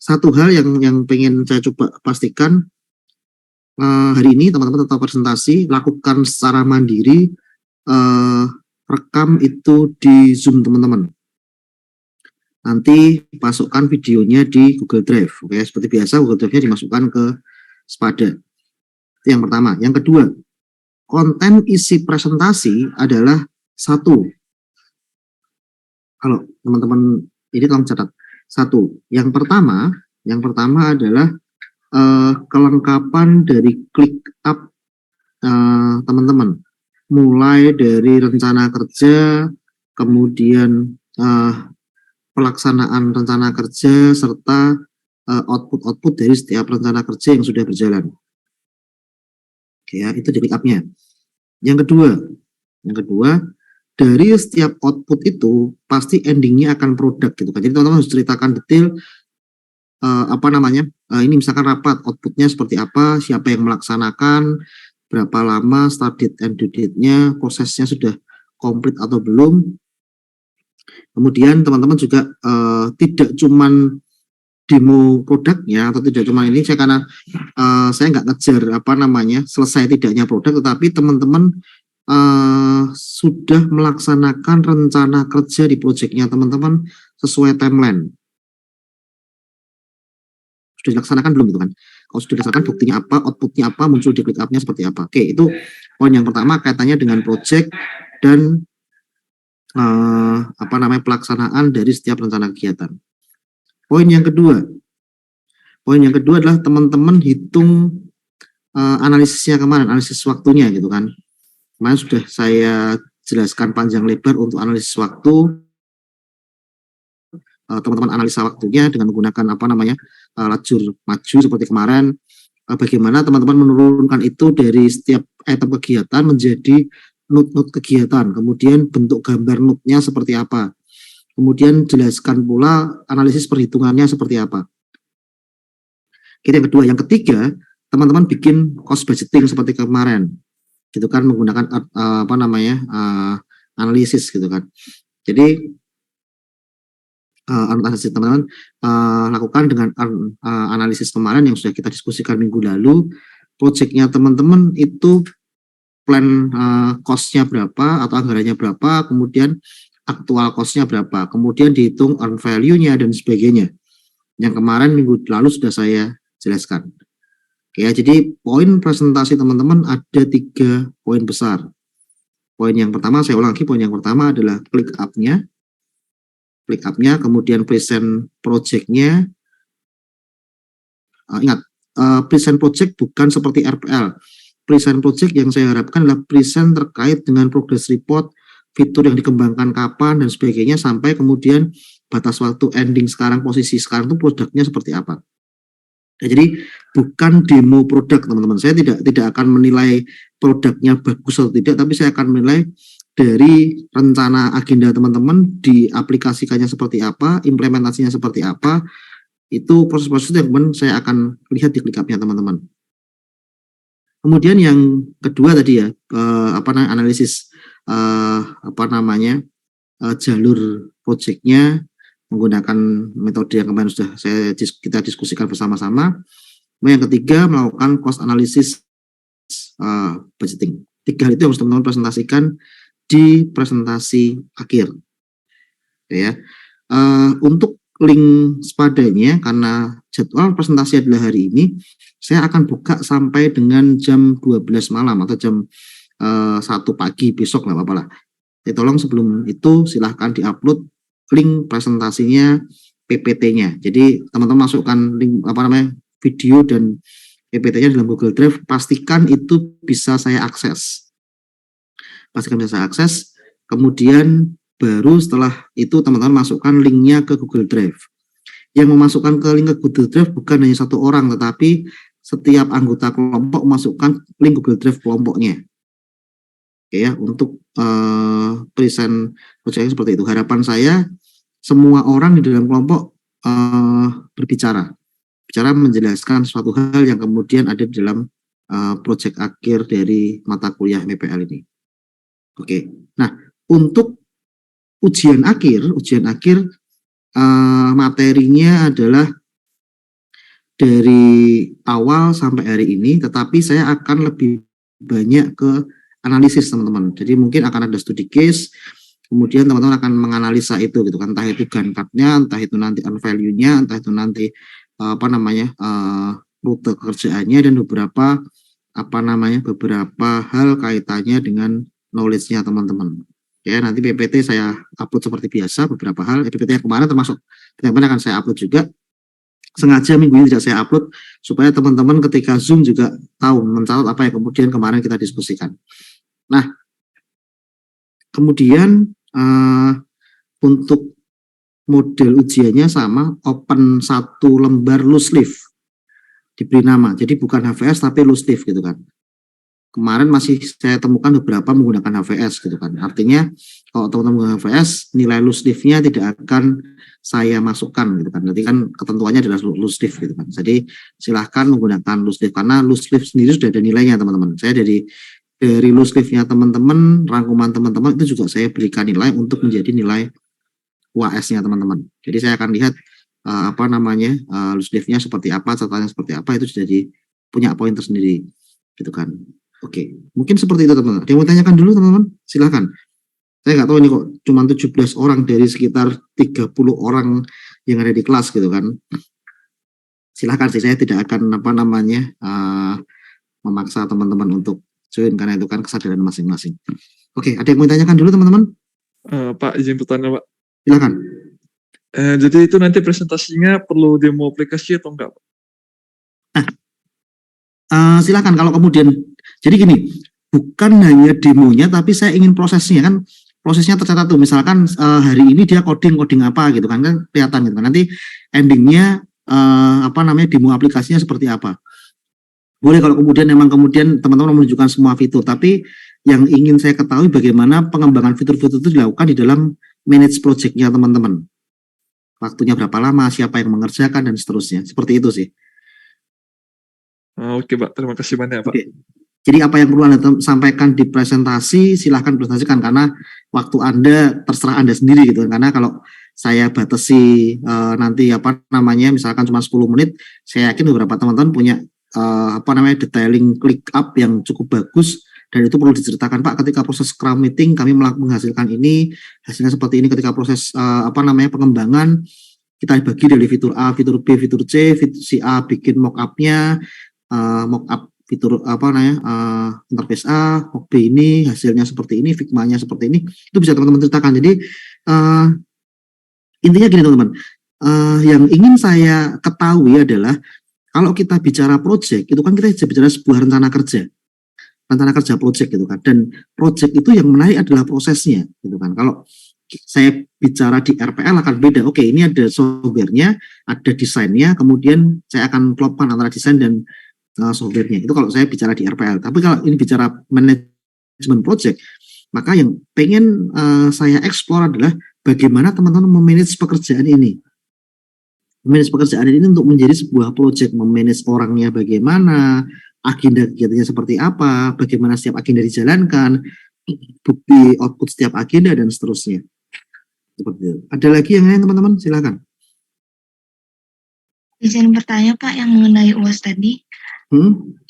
satu hal yang pengen saya coba pastikan, hari ini teman-teman tetap presentasi, lakukan secara mandiri, rekam itu di Zoom teman-teman. Nanti masukkan videonya di Google Drive. Oke, seperti biasa Google Drive-nya dimasukkan ke Spada. Itu yang pertama. Yang kedua, konten isi presentasi adalah satu. Kalau teman-teman ini tolong catat. Satu. Yang pertama adalah kelengkapan dari ClickUp teman-teman. Mulai dari rencana kerja, kemudian pelaksanaan rencana kerja, serta output-output dari setiap rencana kerja yang sudah berjalan. Oke ya, itu di ClickUp-nya. Yang kedua, dari setiap output itu pasti endingnya akan produk gitu kan. Jadi teman-teman harus ceritakan detail ini misalkan rapat outputnya seperti apa, siapa yang melaksanakan, berapa lama start date and due date-nya, prosesnya sudah komplit atau belum. Kemudian teman-teman juga tidak cuman demo produknya atau tidak cuma ini karena saya nggak ngejar selesai tidaknya produk, tetapi teman-teman sudah melaksanakan rencana kerja di proyeknya teman-teman sesuai timeline. Sudah dilaksanakan belum gitu kan? Kalau sudah dilaksanakan buktinya apa, outputnya apa, muncul di ClickUp-nya seperti apa. Oke, itu poin yang pertama kaitannya dengan project dan pelaksanaan dari setiap rencana kegiatan. Poin yang kedua adalah teman-teman hitung analisisnya kemarin, analisis waktunya gitu kan. Kemarin sudah saya jelaskan panjang lebar untuk analisis waktu. Teman-teman analisa waktunya dengan menggunakan lajur maju seperti kemarin. Bagaimana teman-teman menurunkan itu dari setiap item kegiatan menjadi node-node kegiatan, kemudian bentuk gambar node-nya seperti apa, kemudian jelaskan pula analisis perhitungannya seperti apa. Itu yang kedua. Yang ketiga, teman-teman bikin cost budgeting seperti kemarin, gitu kan, menggunakan analisis gitu kan. Jadi analisis teman-teman lakukan dengan analisis kemarin yang sudah kita diskusikan minggu lalu. Projectnya teman-teman itu plan cost-nya berapa atau anggarannya berapa, kemudian aktual cost-nya berapa, kemudian dihitung earn value-nya dan sebagainya. Yang kemarin minggu lalu sudah saya jelaskan. Ya, jadi poin presentasi teman-teman ada 3 poin besar. Poin yang pertama, saya ulang lagi, poin yang pertama adalah ClickUp-nya, kemudian present project-nya. Ingat, present project bukan seperti RPL. Present project yang saya harapkan adalah present terkait dengan progress report, fitur yang dikembangkan kapan dan sebagainya, sampai kemudian batas waktu ending sekarang, posisi sekarang itu produknya seperti apa. Ya, jadi bukan demo produk teman-teman. Saya tidak akan menilai produknya bagus atau tidak, tapi saya akan menilai dari rencana agenda teman-teman, diaplikasikannya seperti apa, implementasinya seperti apa. Itu proses-proses yang kemudian saya akan lihat di ClickUp-nya teman-teman. Kemudian yang kedua tadi ya, analisis jalur project-nya menggunakan metode yang kemarin sudah kita diskusikan bersama-sama. Yang ketiga, melakukan cost analysis budgeting. 3 hal itu yang harus teman-teman presentasikan di presentasi akhir. Ya. Untuk link Spadanya, karena jadwal presentasi adalah hari ini, saya akan buka sampai dengan jam 12 malam atau jam 1 pagi besok, nggak apa-apa lah. Tolong sebelum itu silahkan diupload link presentasinya, PPT-nya. Jadi teman-teman masukkan link video dan PPT-nya dalam Google Drive, pastikan itu bisa saya akses. Kemudian baru setelah itu teman-teman masukkan linknya ke Google Drive. Yang memasukkan ke link ke Google Drive bukan hanya 1 orang, tetapi setiap anggota kelompok masukkan link Google Drive kelompoknya. Oke ya, untuk present project seperti itu. Harapan saya semua orang di dalam kelompok berbicara menjelaskan suatu hal yang kemudian ada di dalam project akhir dari mata kuliah MPL ini. Oke. Nah, untuk ujian akhir materinya adalah dari awal sampai hari ini, tetapi saya akan lebih banyak ke analisis teman-teman. Jadi mungkin akan ada studi case, kemudian teman-teman akan menganalisa itu gitu kan, entah itu gun cut-nya, entah itu nanti on value-nya, entah itu nanti rute kerjaannya, dan beberapa hal kaitannya dengan knowledge-nya teman-teman. Ya, nanti PPT saya upload seperti biasa beberapa hal. PPT yang kemarin termasuk teman-teman akan saya upload juga. Sengaja minggu ini tidak saya upload supaya teman-teman ketika Zoom juga tahu mencatat apa yang kemudian kemarin kita diskusikan. Nah, kemudian untuk model ujiannya sama, open satu lembar loose leaf, diberi nama. Jadi bukan HVS tapi loose leaf gitu kan. Kemarin masih saya temukan beberapa menggunakan HVS gitu kan. Artinya kalau teman-teman menggunakan HVS, nilai loose leaf-nya tidak akan saya masukkan gitu kan. Nanti kan ketentuannya adalah loose leaf gitu kan. Jadi silahkan menggunakan loose leaf karena loose leaf sendiri sudah ada nilainya teman-teman. Saya dari loose leaf-nya teman-teman, rangkuman teman-teman itu juga saya berikan nilai untuk menjadi nilai UAS-nya teman-teman. Jadi saya akan lihat loose leaf-nya seperti apa, catatannya seperti apa, itu jadi punya poin tersendiri gitu kan. Oke, mungkin seperti itu teman-teman. Ada yang mau tanyakan dulu teman-teman? Silahkan. Saya nggak tahu ini kok cuma 17 orang dari sekitar 30 orang yang ada di kelas gitu kan. Silahkan sih, saya tidak akan memaksa teman-teman untuk join karena itu kan kesadaran masing-masing. Oke, ada yang mau tanyakan dulu teman-teman? Pak, izin bertanya Pak. Silahkan. Jadi itu nanti presentasinya perlu demo aplikasi atau enggak Pak? Silakan kalau kemudian, jadi gini, bukan hanya demonya tapi saya ingin prosesnya kan, prosesnya tercatat tuh, misalkan hari ini dia coding apa gitu kan kelihatan gitu kan, nanti endingnya demo aplikasinya seperti apa. Boleh kalau kemudian memang kemudian teman-teman menunjukkan semua fitur, tapi yang ingin saya ketahui bagaimana pengembangan fitur-fitur itu dilakukan di dalam manage project-nya teman-teman, waktunya berapa lama, siapa yang mengerjakan dan seterusnya, seperti itu sih. Oke Pak, terima kasih banyak Pak. Oke. Jadi apa yang perlu Anda sampaikan di presentasi, silahkan presentasikan karena waktu Anda terserah Anda sendiri gitu. Karena kalau saya batasi nanti misalkan cuma 10 menit, saya yakin beberapa teman-teman punya detailing click up yang cukup bagus, dan itu perlu diceritakan, Pak, ketika proses Scrum meeting kami menghasilkan ini, hasilnya seperti ini, ketika proses pengembangan kita bagi dari fitur A, fitur B, fitur C, si A bikin mock up-nya, mock up fitur interface A, mock B ini hasilnya seperti ini, Figma-nya seperti ini, itu bisa teman-teman ceritakan. Jadi intinya gini teman-teman, yang ingin saya ketahui adalah kalau kita bicara project itu kan kita bicara sebuah rencana kerja project gitu kan, dan project itu yang menarik adalah prosesnya gitu kan. Kalau saya bicara di RPL akan beda. Oke, ini ada software-nya, ada desainnya, kemudian saya akan klopkan antara desain dan software-nya. Itu kalau saya bicara di RPL. Tapi kalau ini bicara manajemen project, maka yang pengen saya explore adalah bagaimana teman-teman memanage pekerjaan ini. Memanage pekerjaan ini untuk menjadi sebuah project, memanage orangnya bagaimana, agenda kegiatannya seperti apa, bagaimana setiap agenda dijalankan, bukti output setiap agenda, dan seterusnya. Seperti itu. Ada lagi yang lain teman-teman? Silakan. Izin bertanya Pak, yang mengenai UAS tadi,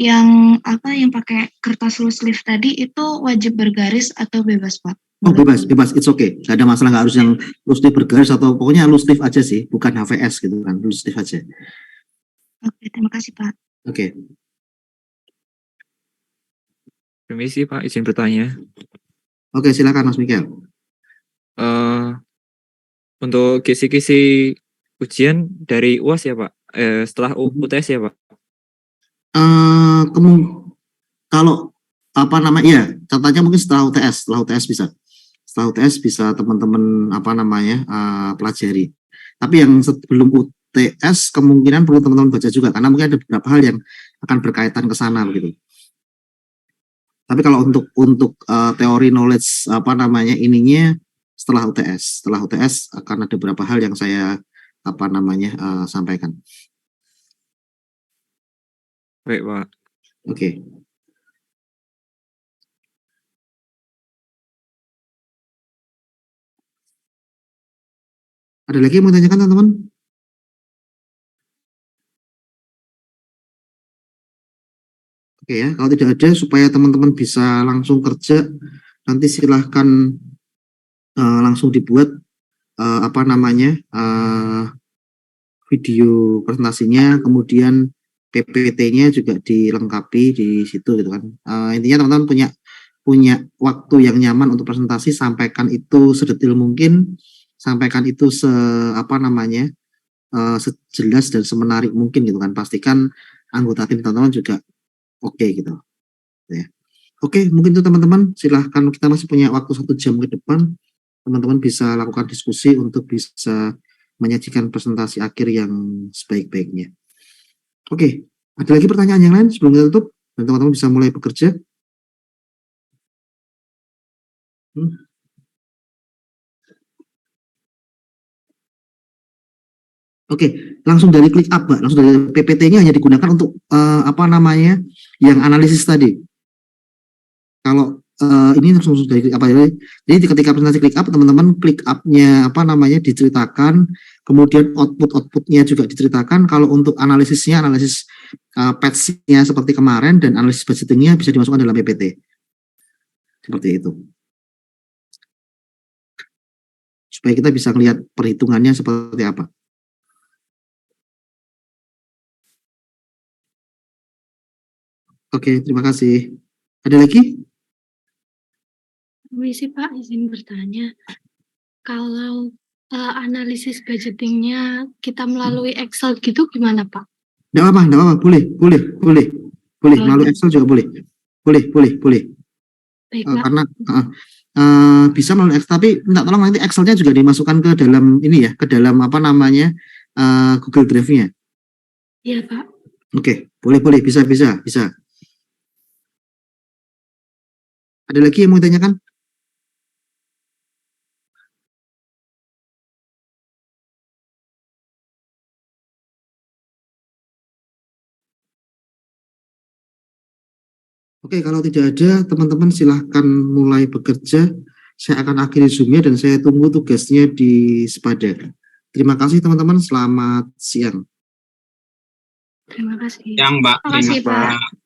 yang pakai kertas loose leaf tadi itu wajib bergaris atau bebas Pak? Oh bebas, it's okay. Gak ada masalah, nggak harus yang loose leaf bergaris atau pokoknya loose leaf aja sih, bukan HVS gitu kan, loose leaf aja. Oke, terima kasih Pak. Oke. Permisi Pak, izin bertanya. Oke, silakan Mas Mikael. Untuk kisi-kisi ujian dari UAS ya Pak, setelah UTS ya Pak? Kalau contohnya mungkin setelah UTS bisa. Setelah UTS bisa teman-teman pelajari. Tapi yang sebelum UTS kemungkinan perlu teman-teman baca juga karena mungkin ada beberapa hal yang akan berkaitan ke sana begitu. Tapi kalau untuk teori knowledge ininya setelah UTS akan ada beberapa hal yang saya sampaikan. Baik Pak. Oke. Ada lagi yang mau tanyakan teman-teman? Oke ya, kalau tidak ada supaya teman-teman bisa langsung kerja, nanti silahkan langsung dibuat video presentasinya, kemudian PPT-nya juga dilengkapi di situ gitu kan. Intinya teman-teman punya waktu yang nyaman untuk presentasi, sampaikan itu sedetil mungkin, sampaikan itu sejelas dan semenarik mungkin gitu kan. Pastikan anggota tim teman-teman juga oke gitu ya. Oke, mungkin itu teman-teman, silahkan, kita masih punya waktu 1 jam ke depan, teman-teman bisa lakukan diskusi untuk bisa menyajikan presentasi akhir yang sebaik-baiknya. Oke, ada lagi pertanyaan yang lain sebelum kita tutup dan teman-teman bisa mulai bekerja? Oke, langsung dari ClickUp, Mbak. Langsung dari PPT-nya hanya digunakan untuk yang analisis tadi. Kalau ini langsung dari jadi ketika presentasi ClickUp, teman-teman ClickUp-nya diceritakan, kemudian output-outputnya juga diceritakan. Kalau untuk analisis patch-nya seperti kemarin dan analisis budgeting-nya bisa dimasukkan dalam PPT. Seperti itu. Supaya kita bisa melihat perhitungannya seperti apa. Oke, terima kasih. Ada lagi? Permisi Pak, izin bertanya. Kalau analisis budgetingnya kita melalui Excel gitu gimana Pak? Nggak apa-apa, boleh. Melalui Excel juga boleh. Boleh. Baik, Pak. Karena bisa melalui Excel, tapi minta tolong nanti Excel-nya juga dimasukkan ke dalam ke dalam Google Drive-nya. Iya Pak. Oke, boleh, bisa. Ada lagi yang mau ditanyakan? Oke, kalau tidak ada, teman-teman silahkan mulai bekerja. Saya akan akhiri Zoom-nya dan saya tunggu tugasnya di Spada. Terima kasih teman-teman, selamat siang. Terima kasih. Yang Mbak, Terima kasih Pak.